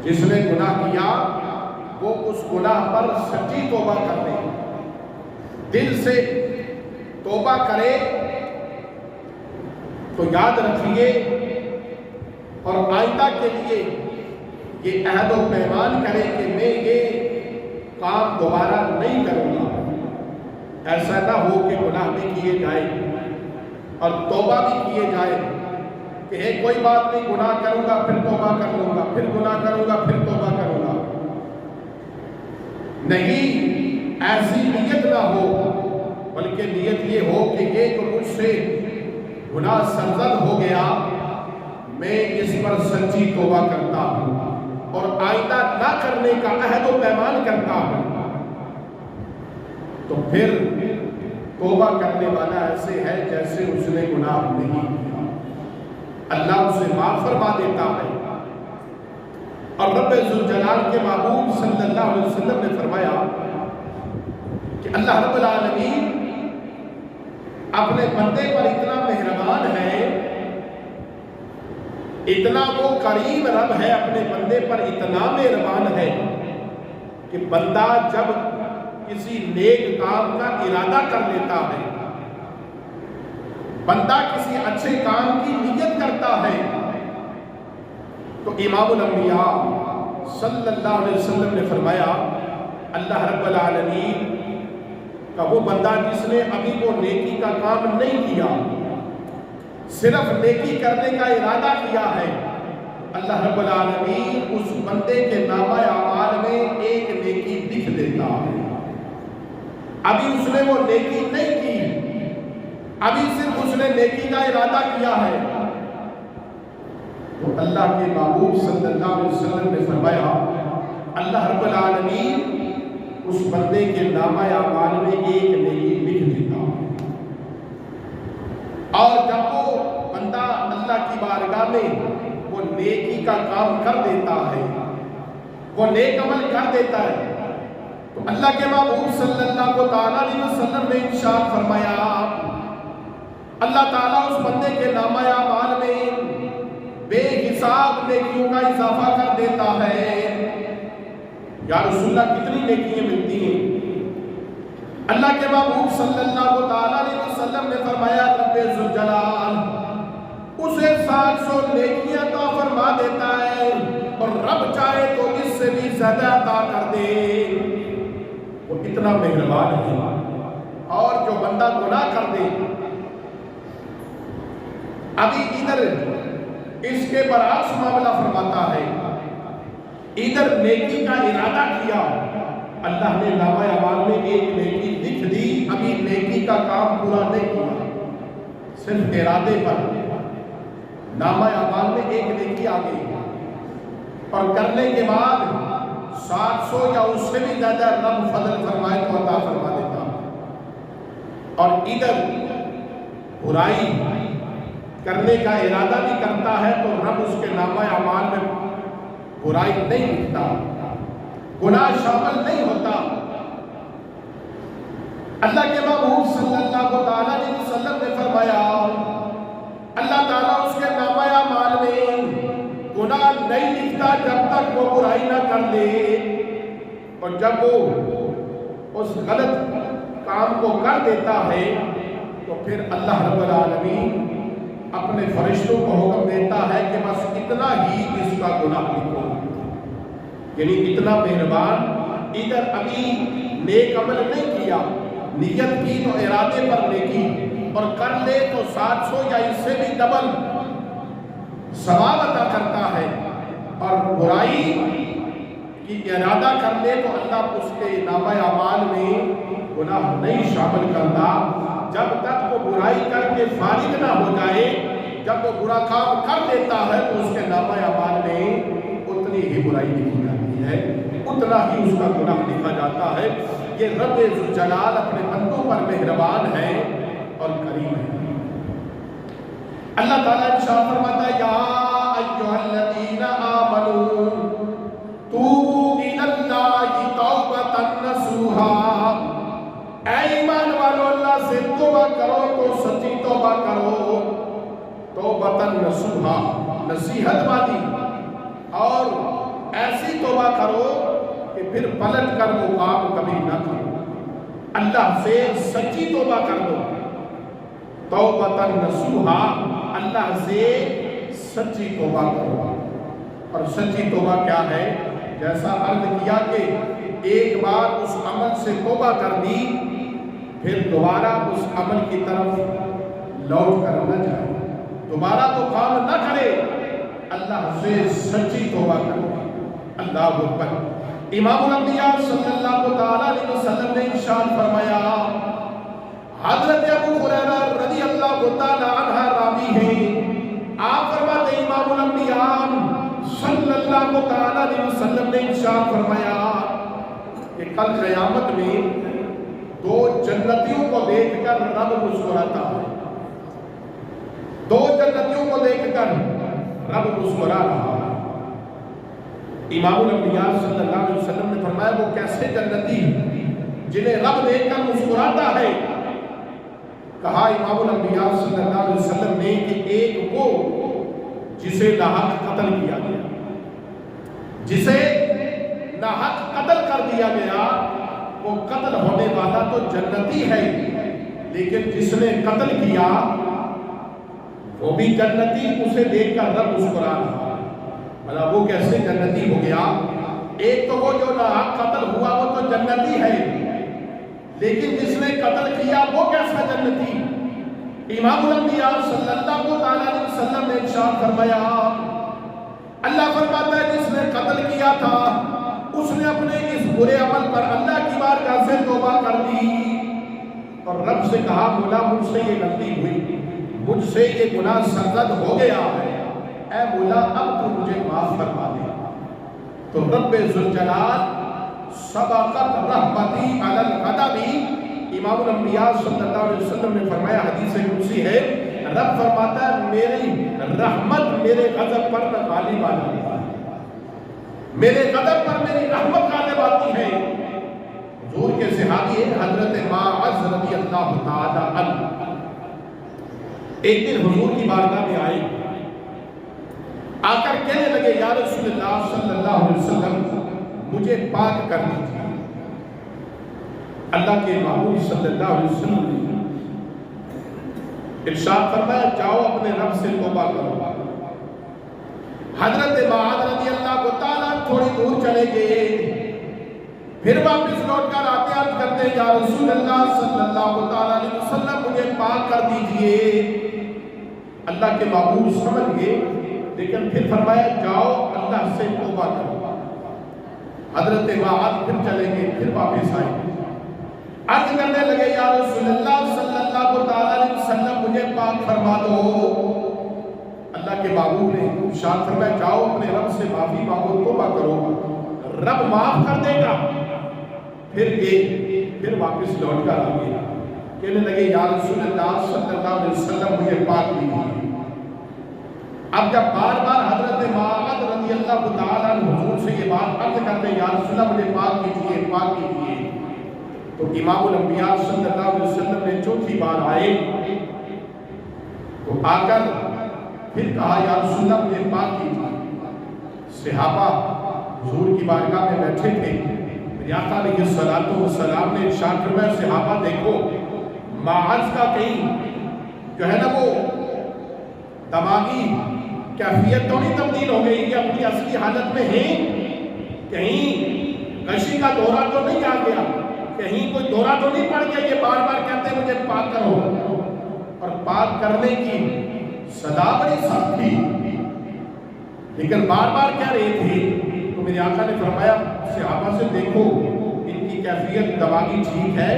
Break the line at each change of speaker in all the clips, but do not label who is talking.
جس نے گناہ کیا وہ اس گناہ پر سچی توبہ کر لے، دل سے توبہ کرے، تو یاد رکھیے اور آئندہ کے لیے یہ عہد و پیمان کرے کہ میں یہ کام دوبارہ نہیں کروں گا۔ ایسا نہ ہو کہ گناہ بھی کیے جائیں اور توبہ بھی کیے جائے کہ کوئی بات نہیں، گناہ کروں گا پھر توبہ کر لوں گا، پھر گناہ کروں گا پھر توبہ کروں گا۔ نہیں، ایسی نیت نہ ہو، بلکہ نیت یہ ہو کہ یہ جو مجھ سے گناہ سرزد ہو گیا، میں اس پر سچی توبہ کرتا ہوں اور آئندہ نہ کرنے کا عہد و پیمان کرتا ہوں۔ تو پھر توبہ کرنے والا ایسے ہے جیسے اس نے گناہ نہیں کیا، اللہ اسے معاف فرما دیتا ہے۔ اور رب ذوالجلال کے محبوب صلی اللہ علیہ وسلم نے فرمایا کہ اللہ رب العالمین اپنے بندے پر اتنا مہربان ہے، اتنا وہ کریم رب ہے، اپنے بندے پر اتنا مہربان ہے کہ بندہ جب کسی نیک کام کا ارادہ کر لیتا ہے، بندہ کسی اچھے کام کی نیت کرتا ہے، تو امام الانبیاء صلی اللہ علیہ وسلم نے فرمایا اللہ رب العالمین کا وہ بندہ جس نے ابھی وہ نیکی کا کام نہیں کیا، صرف نیکی کرنے کا ارادہ کیا ہے، اللہ رب العالمین اس بندے کے نامہ اعمال میں ایک نیکی لکھ دیتا ہے۔ ابھی اس نے وہ نیکی نہیں کی، ابھی صرف اس نے نیکی کا ارادہ کیا ہے، تو اللہ کے محبوب صلی اللہ علیہ وسلم نے فرمایا اللہ رب العالمین اس بندے کے نامہ اعمال میں ایک نیکی لکھ دیتا ہے۔ اور جب وہ بندہ اللہ کی بارگاہ میں وہ نیکی کا کام کر دیتا ہے، وہ نیک عمل کر دیتا ہے، تو اللہ کے محبوب صلی اللہ علیہ وسلم نے ارشاد فرمایا اللہ تعالیٰ اس بندے کے نامہ اعمال میں بے حساب نیکیوں کا اضافہ کر دیتا ہے۔ یا رسول اللہ کتنی نیکیاں ملتی ہیں؟ اللہ کے محبوب صلی اللہ علیہ وسلم نے فرمایا رب ذوالجلال اسے 700 نیکیاں عطا فرما دیتا ہے، اور رب چاہے تو اس سے بھی زیادہ عطا کر دے، وہ اتنا مہربان ہے۔ اور جو بندہ گناہ کر دے، ابھی ادھر اس کے برعکس معاملہ فرماتا ہے، ادھر نیکی کا ارادہ کیا، اللہ نے نامہ اعمال میں ایک نیکی لکھ دی، ابھی نیکی کا کام پورا نہیں کیا، صرف ارادے پر نامہ اعمال میں ایک نیکی آ گئی، اور کرنے کے بعد 700 یا اس سے بھی زیادہ رب فضل فرمائے تو عطا فرما دیتا۔ اور ادھر برائی کرنے کا ارادہ بھی کرتا ہے تو رب اس کے نامہ اعمال میں برائی نہیں لکھتا، گناہ شامل نہیں ہوتا۔ اللہ کے محبوب صلی اللہ علیہ وسلم نے فرمایا اللہ تعالیٰ اس کے نامہ اعمال میں گناہ نہیں لکھتا جب تک وہ برائی نہ کر لے، اور جب وہ اس غلط کام کو کر دیتا ہے تو پھر اللہ رب العالمین اپنے فرشتوں کو حکم دیتا ہے کہ بس اتنا ہی اس کا گناہ لکھو، یعنی اتنا مہربان۔ ادھر ابھی نیک عمل نہیں کیا، نیت کی تو ارادے پر نیکی، اور کر لے تو 700 یا اس سے بھی ڈبل ثواب عطا کرتا ہے، اور برائی کی ارادہ کر لے تو اللہ اس کے نامہ اعمال میں گناہ نہیں شامل کرتا جب تک وہ برائی کر کے فارغ نہ ہو جائے۔ جب وہ برا کام کر دیتا ہے تو اس کے نامہ اعمال میں اتنی ہی برائی لکھی جاتی ہے، اتنا ہی اس کا گناہ لکھا جاتا ہے۔ یہ رب ذوالجلال اپنے بندوں پر مہربان ہے اور کریم ہے۔ اللہ تعالیٰ ارشاد فرماتا ہے یا ایھا الذین آمنوا توبوا الی اللہ توبۃ نصوحا، اے ایمان والو اللہ سے توبہ کرو تو سچی توبہ کرو، توبۃ نصوحا نصیحت والی، اور ایسی توبہ کرو کہ پھر پلٹ کر وہ کام کبھی نہ کرو. اللہ سے سچی توبہ کر دو. توبۃ نصوحا، اللہ سے سچی توبہ کرو. اور سچی توبہ کیا ہے؟ جیسا عرض کیا کہ ایک بار اس عمل سے توبہ کر دی پھر دوبارہ اس عمل کی طرف لوٹ کر نہ جائے، دوبارہ تو کام نہ کرے، اللہ سے سچی توبہ کرے. اللہ اکبر. امام الانبیاء صلی اللہ علیہ وسلم نے ارشاد فرمایا، حضرت ابو ہریرہ رضی اللہ تعالی عنہ راوی ہیں، آپ فرماتے ہیں امام الانبیاء صلی اللہ تعالی علیہ وسلم نے ارشاد فرمایا کہ کل قیامت میں دو جنتیوں کو دیکھ کر رب مسکراتا ہے. دو جنتیوں کو دیکھ کر رب مسکرا رہا ہے. امام الانبیاء صلی اللہ علیہ وسلم نے فرمایا وہ کیسے جنتی جنہیں رب دیکھ کر مسکراتا ہے؟ کہا امام الانبیاء صلی اللہ علیہ وسلم نے کہ ایک وہ جسے ناحق قتل کیا گیا، جسے ناحق قتل کر دیا گیا، وہ قتل ہونے والا تو جنتی ہے لیکن جس نے قتل کیا وہ بھی جنتی، اسے دیکھ کر رب مسکرا رہا. بھلا وہ کیسے جنتی ہو گیا؟ ایک تو وہ جو ناحق قتل ہوا وہ تو جنتی ہے لیکن جس نے قتل کیا وہ کیسا جنتی؟ امام الانبیاء صلی اللہ علیہ وسلم نے ارشاد فرمایا، اللہ فرماتا ہے جس نے قتل کیا تھا اس نے اپنے اس برے عمل پر اللہ کی بارگاہ سے توبہ کر دی اور رب سے کہا مولا مجھ سے یہ غلطی ہوئی، مجھ سے یہ گناہ سرزد ہو گیا ہے، اے مولا اب تو مجھے معاف فرما دے. تو رب ذوالجلال سبقت رحمتی علی الغضب، امام الانبیاء صلی اللہ علیہ وسلم نے فرمایا، حدیث قدسی ہے، رب فرماتا ہے میری رحمت میرے غضب پر غالب آتی ہے، میرے غضب پر میری رحمت غالب آتی ہے. حضور کے صحابی ہیں حضرت معاذ رضی اللہ تعالی عنہ، ایک دن حضور کی بارگاہ میں آئے، آ کر کہنے لگے یا رسول اللہ صلی اللہ علیہ وسلم مجھے پاک کر دیجیے. اللہ کے محبوب صلی اللہ علیہ وسلم نے ارشاد فرمایا جاؤ اپنے رب سے توبہ کرو. حضرت معاذ رضی اللہ تعالیٰ تھوڑی دور چلے گئے، پھر واپس لوٹ کر آتے عرض کرتے یا رسول اللہ صلی اللہ علیہ وسلم مجھے پاک کر دیجئے. اللہ کے محبوب سمجھ گئے لیکن پھر فرمایا جاؤ اللہ سے توبہ کرو. حضرت معاذ پھر چلے گئے، پھر واپس آئے، عرض کرنے لگے یا رسول اللہ صلی اللہ علیہ وسلم مجھے پاک فرما دو. اللہ کے محبوب نے ارشاد فرمایا جاؤ اپنے رب سے معافی مانگو، توبہ کرو، رب معاف کر دے گا. پھر گئے، پھر واپس لوٹ کر آ گئے، کہنے لگے یا رسول اللہ صلی اللہ علیہ وسلم مجھے پاک کیجیے. اب جب بار بار حضرت معاذ رضی اللہ تعالیٰ عنہ حضور سے یہ بات عرض کرتے یا رسول اللہ مجھے پاک کیجیے پاک کیجیے، تو امام الانبیاء صلی اللہ علیہ وسلم نے چوتھی بار آئے تو آ کر پھر کہا یا رسول اللہ مجھے پاک کیجیے. صحابہ حضور کی بارگاہ میں بیٹھے تھے، میرے آقا علیہ السلام نے ارشاد فرمایا صحابہ دیکھو معاذ کا کہیں جو ہے نا وہ دماغی کیفیت تو نہیں تبدیل ہو گئی، یہ اپنی اصلی حالت میں ہیں، کہیں غشی کا دورہ تو نہیں آ گیا، کہیں کوئی دورہ تو نہیں پڑ گیا، یہ بار بار کہتے ہیں مجھے پاک کرو. اور پاک کرنے کی صدا بڑی سخت تھی لیکن بار بار کہہ رہے تھے. تو میرے آقا نے فرمایا صحابہ سے دیکھو ان کی کیفیت دماغی ٹھیک ہے.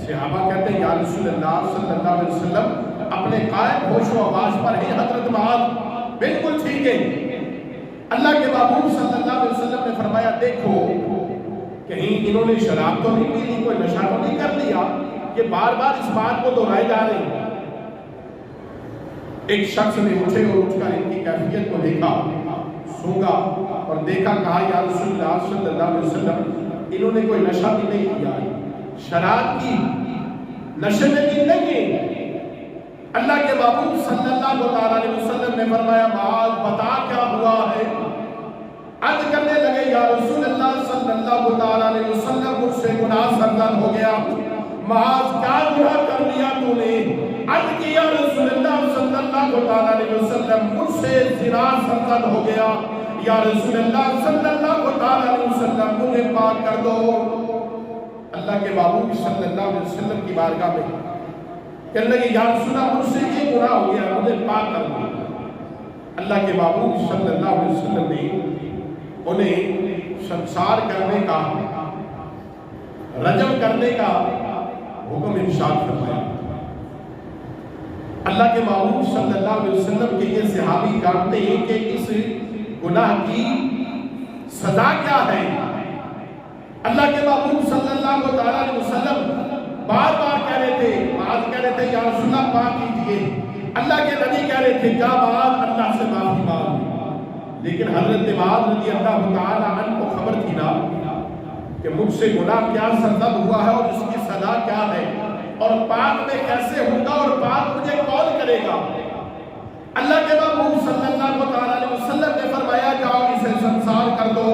صحابہ کہتے ہیں یا رسول اللہ صلی اللہ علیہ وسلم اپنے قائم ہوش و آواز پر ہیں حضرت معاذ بالکل ٹھیک ہے. اللہ کے محبوب صلی اللہ علیہ وسلم نے فرمایا دیکھو کہیں انہوں نے شراب تو نہیں پی لی، کوئی نشہ تو نہیں کر لیا، یہ بار بار اس بات کو دہرائے جا رہے ہیں. ایک شخص نے اٹھے اور اٹھ کر ان کی کیفیت کو دیکھا، سونگا اور دیکھا، کہا یا رسول اللہ صلی اللہ علیہ وسلم انہوں نے کوئی نشہ بھی نہیں کیا، شراب کی نشے میں بھی نہیں. اللہ کے محبوب صلی اللہ علیہ وسلم نے فرمایا معاذ بتا کیا ہوا ہے. عرض کرنے لگے یا رسول اللہ تعالیٰ علیہ وسلم مجھ سے گناہ سرزد ہو گیا. معاذ کیا گناہ کر لیا تو نے؟ عرض کی یا رسول اللہ صلی اللہ تعالیٰ علیہ وسلم مجھ سے زنا سرزد ہو گیا. یا رسول اللہ صلی اللہ تعالیٰ علیہ وسلم مجھے پاک کر دو. اللہ کے محبوب صلی اللہ علیہ وسلم کی بارگاہ میں کہنے لگے یا رسول اللہ مجھ سے یہ گناہ ہو گیا, مجھے پاک کر دو. اللہ کے محبوب صلی اللہ علیہ وسلم نے انہیں سنسار کرنے کا, رجم کرنے کا حکم ارشاد فرمایا. اللہ کے محبوب صلی اللہ علیہ وسلم کے یہ صحابی جانتے ہیں کہ اس گناہ کی سزا کیا ہے. اللہ کے محبوب صلی اللہ علیہ وسلم بار بار کہہ رہے تھے, معاذ کہہ رہے تھے یا رسول اللہ پاک کیجئے. اللہ کے نبی کہہ رہے تھے جا معاذ اللہ سے معافی مانگ. لیکن حضرت معاذ رضی اللہ تعالی عنہ کو خبر تھی نا کہ مجھ سے گناہ کیا سرزد ہوا ہے اور اس کی سزا کیا ہے, اور پاک میں کیسے ہوگا اور پاک مجھے کون کرے گا. اللہ کے محبوب صلی اللہ علیہ وسلم نے فرمایا جاؤ اسے سنسار کر دو.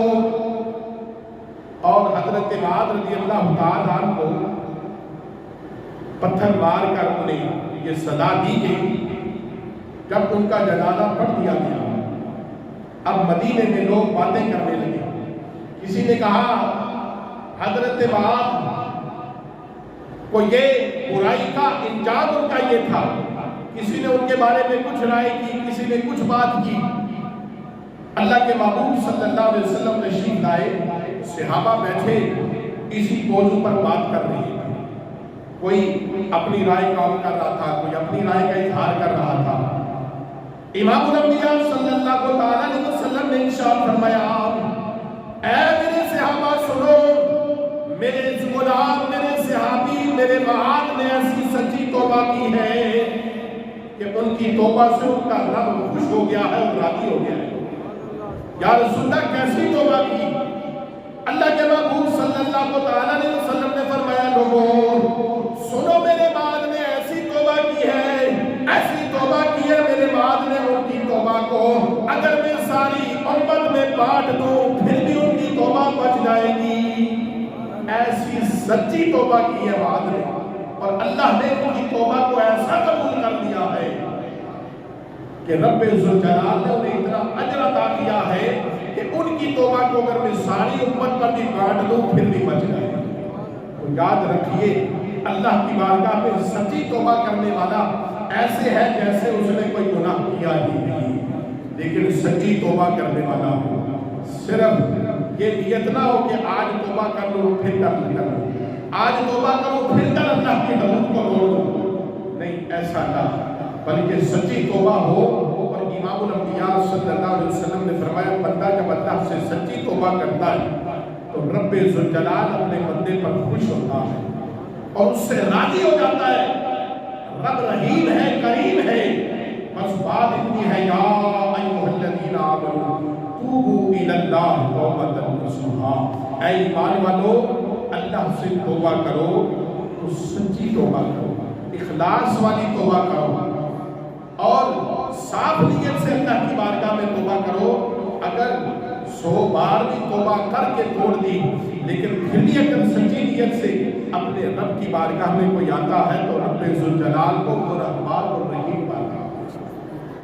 اور حضرت معاذ رضی اللہ تعالی عنہ کو پتھر مار کر انہیں یہ سزا دی گئی. جب ان کا جنازہ پڑھ دیا گیا, اب مدینے میں لوگ باتیں کرنے لگے. کسی نے کہا حضرت معاذ کو یہ برائی کا انجام ان کا یہ تھا. کسی نے ان کے بارے میں کچھ رائے کی, کسی نے کچھ بات کی. اللہ کے محبوب صلی اللہ علیہ وسلم تشریف لائے, صحابہ بیٹھے اسی موضوع پر بات کر رہے ہیں. کوئی اپنی رائے قائم کر رہا تھا, کوئی اپنی رائے کا اظہار کر رہا تھا. امام الانبیاء صلی اللہ علیہ وسلم نے ارشاد فرمایا اے میرے صحابہ سنو, میرے غلام, میرے صحابی, میرے معاذ نے ایسی سچی توبہ کی ہے کہ ان کی توبہ سے ان کا رب خوش ہو گیا ہے اور راضی ہو گیا ہے. یا رسول اللہ کیسی توبہ کی؟ اللہ کے محبوب صلی اللہ علیہ وسلم نے فرمایا لوگوں سنو, میرے معاذ نے ایسی توبہ کی ہے, ایسی توبہ کی ہے میرے معاذ نے. ان کی توبہ کو اگر میں ساری امت میں بانٹ دوں پھر بھی ان کی توبہ بچ جائے گی. ایسی سچی توبہ کی ہے معاذ نے, اور اللہ نے ان کی توبہ کو ایسا قبول کر دیا ہے کہ رب ذوالجلال نے انہیں اتنا اجر عطا کیا ہے کہ ان کی توبہ کو اگر میں ساری امت پر بھی بانٹ دوں پھر بھی بچ جائے گی. تو یاد رکھیے اللہ کی بارگاہ میں سچی توبہ کرنے والا ایسے ہے جیسے اس نے کوئی گناہ کیا ہی نہیں, لیکن سچی توبہ کرنے والا ہو. صرف یہ نیت نہ ہو کہ آج توبہ کر لو پھر کر لو, آج توبہ کرو پھر کر اللہ کی حدود کو توڑ دو. نہیں, ایسا نہ, بلکہ سچی توبہ ہو. اور امام الانبیاء صلی اللہ علیہ وسلم نے فرمایا بندہ جب اللہ سے سچی توبہ کرتا ہے تو رب ذوالجلال اپنے بندے پر خوش ہوتا ہے اور اس سے راضی ہو جاتا ہے. رب رحیم ہے, کریم ہے. بس بات اتنی ہے یا ایھا الذین آمنوا توبوا الی اللہ توبۃ نصوحا, اے ایمان والو اللہ سے توبہ کرو تو سچی توبہ کرو, اخلاص والی توبہ کرو اور صاف نیت سے اللہ کی بارگاہ میں توبہ کرو. اگر 100 بار بھی توبہ کر کے توڑ دی لیکن پھر بھی اگر سچی نیت سے اپنے رب کی بارگاہ میں کوئی آتا ہے تو رب ذوالجلال کو وہ رحمان اور رحیم